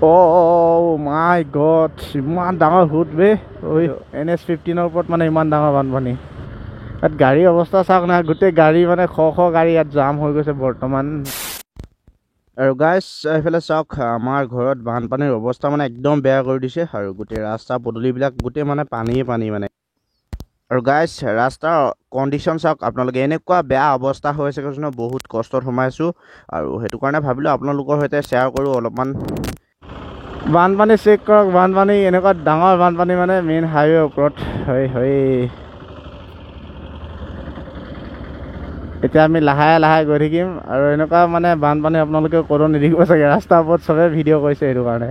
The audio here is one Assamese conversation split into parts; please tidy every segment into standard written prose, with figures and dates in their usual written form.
অ' মাই গড, ইমান ডাঙৰ সোঁত বে। NH-15 ওপৰত মানে ইমান ডাঙৰ বানপানী। ইয়াত গাড়ীৰ অৱস্থা চাওক না, গোটেই গাড়ী মানে শ গাড়ী ইয়াত জাম হৈ গৈছে বৰ্তমান। আৰু গাইজ এইফালে চাওক, আমাৰ ঘৰত বানপানীৰ অৱস্থা মানে একদম বেয়া কৰি দিছে। আৰু গোটেই ৰাস্তা পদূলিবিলাক গোটেই মানে পানীয়ে পানী মানে। আৰু গাইজ ৰাস্তাৰ কণ্ডিশ্যন চাওক আপোনালোকে, এনেকুৱা বেয়া অৱস্থা হৈ আছে কৈছোঁ ন, বহুত কষ্টত সোমাইছোঁ। আৰু সেইটো কাৰণে ভাবিলোঁ আপোনালোকৰ সৈতে শ্বেয়াৰ কৰোঁ অলপমান। বানপানী চেক কৰক, বানপানী এনেকুৱা ডাঙৰ বানপানী মানে মেইন হাইৱেৰ ওপৰত। হয় এতিয়া আমি লাহে লাহে গৈ থাকিম। আৰু এনেকুৱা মানে বানপানী আপোনালোকে ক'তো নিদেখিব চাগে, ৰাস্তাৰ ওপৰত চবে ভিডিঅ' কৰিছে সেইটো কাৰণে।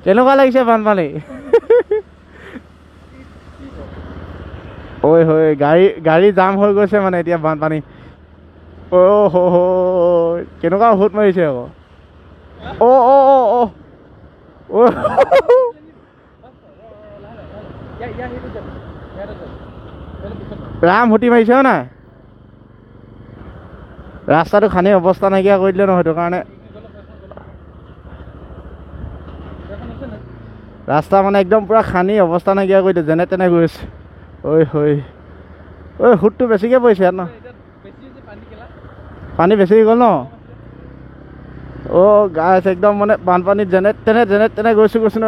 কেনেকুৱা লাগিছে বানপানী? হয় গাড়ী জাম হৈ গৈছে মানে এতিয়া বানপানী। কেনেকুৱা সোঁত মাৰিছে আকৌ। ৰাম হুটি মাৰিছে হয় নাই? ৰাস্তাটো খানি অৱস্থা নাইকিয়া কৰি দিলে ন, সেইটো কাৰণে ৰাস্তা মানে একদম পূৰা খানি অৱস্থা নাইকিয়া কৰি দিয়ে, যেনে তেনে গৈ আছে। সোঁতটো বেছিকৈ পৰিছে ইয়াত ন, পানী বেছি হৈ গ'ল ন। গাইছ একদম মানে বানপানীত যেনে তেনে গৈছোঁ ন।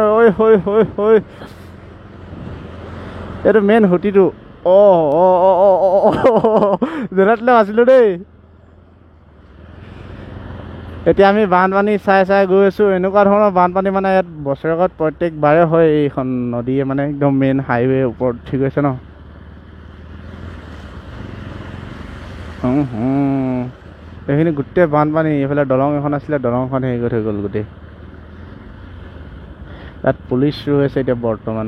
এইটো মেইন সুঁতিটো। যেনে তেনে আছিলোঁ দেই। এতিয়া আমি বানপানী চাই গৈ আছোঁ। এনেকুৱা ধৰণৰ বানপানী মানে ইয়াত বছৰেকত প্ৰত্যেকবাৰে হয়। এইখন নদীয়ে মানে একদম মেইন হাইৱে ওপৰত উঠি গৈছে ন। এইখিনি গোটেই বানপানী। এইফালে দলং এখন আছিলে, দলংখন হেৰি কৰি থৈ গ'ল গোটেই। তাত পুলিচ ৰৈ আছে এতিয়া বৰ্তমান।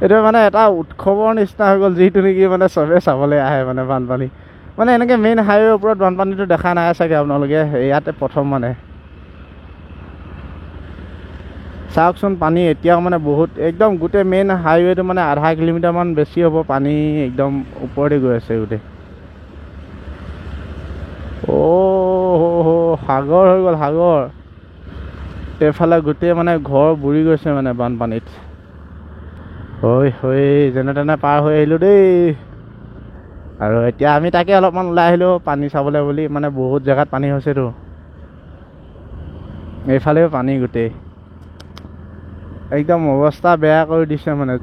এইটো মানে এটা উৎসৱৰ নিচিনা হৈ গ'ল, যিটো নেকি মানে চবে চাবলৈ আহে মানে বানপানী। মানে এনেকৈ মেইন হাইৱেৰ ওপৰত বানপানীটো দেখা নাই চাগে আপোনালোকে, ইয়াতে প্ৰথম মানে। চাওকচোন পানী এতিয়াও মানে বহুত, একদম গোটেই মেইন হাইৱেটো মানে আধা কিলোমিটাৰমান বেছি হ'ব, পানী একদম ওপৰতে গৈ আছে গোটেই। সাগৰ হৈ গ'ল, সাগৰ। এইফালে গোটেই মানে ঘৰ বুৰি গৈছে মানে বানপানীত। যেনে তেনে পাৰ হৈ আহিলোঁ দেই। আৰু এতিয়া আমি তাকে অলপমান ওলাই আহিলোঁ পানী চাবলৈ বুলি, মানে বহুত জেগাত পানী হৈছেতো। এইফালেও পানী গোটেই, একদম অৱস্থা বেয়া কৰি দিছে মানে।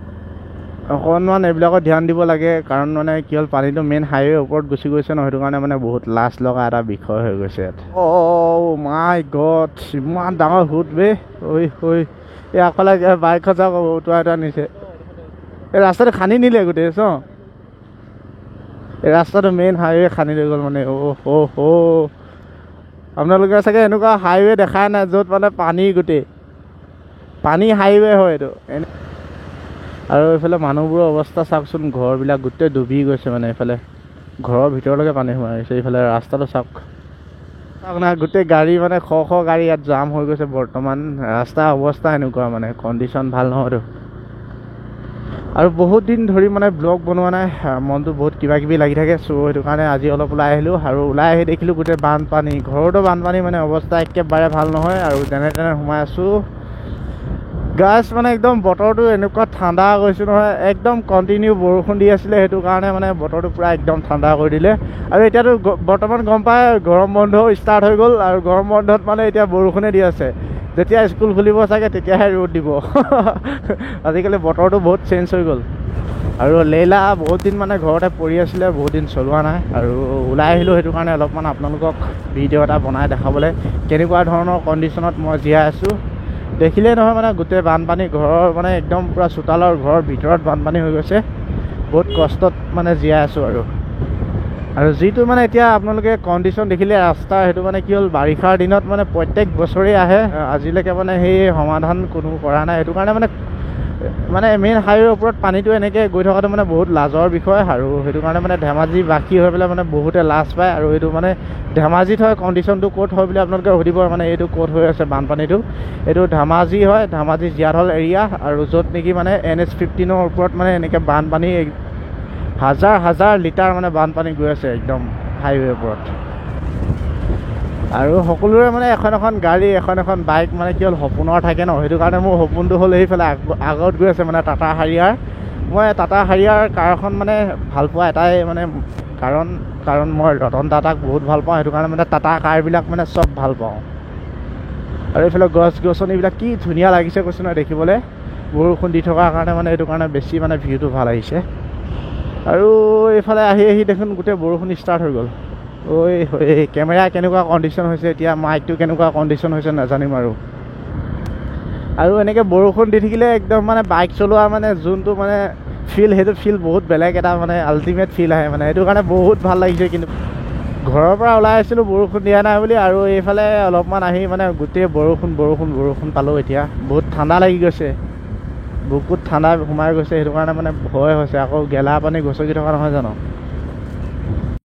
অকণমান এইবিলাকত ধ্যান দিব লাগে, কাৰণ মানে কি হ'ল, পানীটো মেইন হাইৱেৰ ওপৰত গুচি গৈছে ন, সেইটো কাৰণে মানে বহুত লাজ লগা এটা বিষয় হৈ গৈছে ইয়াত। মাই গড, ইমান ডাঙৰ সোঁত বে। এই আগফালে বাইকখন চাওক, উটুৱাই নিছে। এই ৰাস্তাটো খান্দি নিলে গোটেই চ। এই ৰাস্তাটো মেইন হাইৱে খান্দি লৈ গ'ল মানে। আপোনালোকে চাগে এনেকুৱা হাইৱে দেখাই নাই য'ত মানে পানী গোটেই পানী হাইৱে হয় এইটো। আৰু এইফালে মানুহবোৰৰ অৱস্থা চাওকচোন, ঘৰবিলাক গোটেই ডুবি গৈছে মানে। এইফালে ঘৰৰ ভিতৰলৈকে পানী সোমাই গৈছে। এইফালে ৰাস্তাটো চাওক না, গোটেই গাড়ী মানে শ গাড়ী ইয়াত জাম হৈ গৈছে বৰ্তমান। ৰাস্তাৰ অৱস্থা এনেকুৱা মানে, কণ্ডিশ্যন ভাল নহয়তো। আৰু বহুত দিন ধৰি মানে ব্লগ বনোৱা নাই, মনটো বহুত কিবা কিবি লাগি থাকে। চ' সেইটো কাৰণে আজি অলপ ওলাই আহিলোঁ। আৰু ওলাই আহি দেখিলোঁ গোটেই বানপানী, ঘৰতো বানপানী, মানে অৱস্থা একেবাৰে ভাল নহয়। আৰু যেনে তেনে সোমাই আছোঁ। গাছ মানে একদম বতৰটো এনেকুৱা ঠাণ্ডা কৰিছোঁ নহয়, একদম কণ্টিনিউ বৰষুণ দি আছিলে, সেইটো কাৰণে মানে বতৰটো পূৰা একদম ঠাণ্ডা কৰি দিলে। আৰু এতিয়াতো বৰ্তমান গম পায় গৰম বন্ধও ষ্টাৰ্ট হৈ গ'ল। আৰু গৰম বন্ধত মানে এতিয়া বৰষুণে দি আছে। যেতিয়া স্কুল খুলিব চাগে তেতিয়াহে ৰ'দ দিব। আজিকালি বতৰটো বহুত চেঞ্জ হৈ গ'ল। আৰু লেইলা বহুত দিন মানে ঘৰতে পৰি আছিলে, বহুত দিন চলোৱা নাই। আৰু ওলাই আহিলোঁ, সেইটো কাৰণে অলপমান আপোনালোকক ভিডিঅ' এটা বনাই দেখাবলৈ, কেনেকুৱা ধৰণৰ কণ্ডিশ্যনত মই জীয়াই আছোঁ। দেখিলেই নহয় মানে, গোটেই বানপানী, ঘৰৰ মানে একদম পূৰা চোতালৰ ঘৰৰ ভিতৰত বানপানী হৈ গৈছে। বহুত কষ্টত মানে জীয়াই আছোঁ। আৰু যিটো মানে এতিয়া আপোনালোকে কণ্ডিশ্যন দেখিলে ৰাস্তাৰ, সেইটো মানে কি হ'ল, বাৰিষাৰ দিনত মানে প্ৰত্যেক বছৰেই আহে। আজিলৈকে মানে সেই সমাধান কোনো কৰা নাই। সেইটো কাৰণে মানে মেইন হাইৱেৰ ওপৰত পানীটো এনেকৈ গৈ থকাটো মানে বহুত লাজৰ বিষয়। আৰু সেইটো কাৰণে মানে ধেমাজিবাসী হৈ পেলাই মানে বহুতে লাজ পায়। আৰু এইটো মানে ধেমাজিত হয়, কণ্ডিশ্যনটো ক'ত হয় বুলি আপোনালোকে সুধিব, মানে এইটো ক'ত হৈ আছে বানপানীটো। এইটো ধেমাজি হয়, ধেমাজি জীয়াঢল এৰিয়া। আৰু য'ত নেকি মানে NH-15 ওপৰত মানে এনেকৈ বানপানী হাজাৰ লিটাৰ মানে বানপানী গৈ আছে একদম হাইৱেৰ ওপৰত। আৰু সকলোৰে মানে এখন এখন গাড়ী এখন বাইক মানে কি হ'ল সপোনৰ থাকে ন, সেইটো কাৰণে মোৰ সপোনটো হ'ল সেইফালে আগত গৈ আছে মানে টাটা হাৰিয়াৰ। মই টাটা হাৰিয়াৰ কাৰখন মানে ভাল পোৱা এটাই মানে কাৰণ মই ৰতন টাটাক বহুত ভাল পাওঁ, সেইটো কাৰণে মানে টাটা কাৰবিলাক মানে চব ভাল পাওঁ। আৰু এইফালে গছ গছনিবিলাক কি ধুনীয়া লাগিছে কৈছোঁ নহয় দেখিবলৈ, বৰষুণ দি থকাৰ কাৰণে মানে সেইটো কাৰণে বেছি মানে ভিউটো ভাল আহিছে। আৰু এইফালে আহি দেখোন গোটেই বৰষুণ ষ্টাৰ্ট হৈ গ'ল। এই কেমেৰা কেনেকুৱা কণ্ডিশ্যন হৈছে এতিয়া, মাইকটো কেনেকুৱা কণ্ডিশ্যন হৈছে নাজানিম আৰু এনেকৈ বৰষুণ দি থাকিলে একদম মানে বাইক চলোৱা মানে যোনটো মানে সেইটো ফিল বহুত বেলেগ এটা মানে আল্টিমেট ফিল আহে মানে, সেইটো কাৰণে বহুত ভাল লাগিছে। কিন্তু ঘৰৰ পৰা ওলাই আহিছিলোঁ বৰষুণ দিয়া নাই বুলি, আৰু এইফালে অলপমান আহি মানে গোটেই বৰষুণ পালোঁ। এতিয়া বহুত ঠাণ্ডা লাগি গৈছে, বুকুত ঠাণ্ডা সোমাই গৈছে, সেইটো কাৰণে মানে ভয় হৈছে। আকৌ গেলা পানী গছকি থকা নহয় জানো।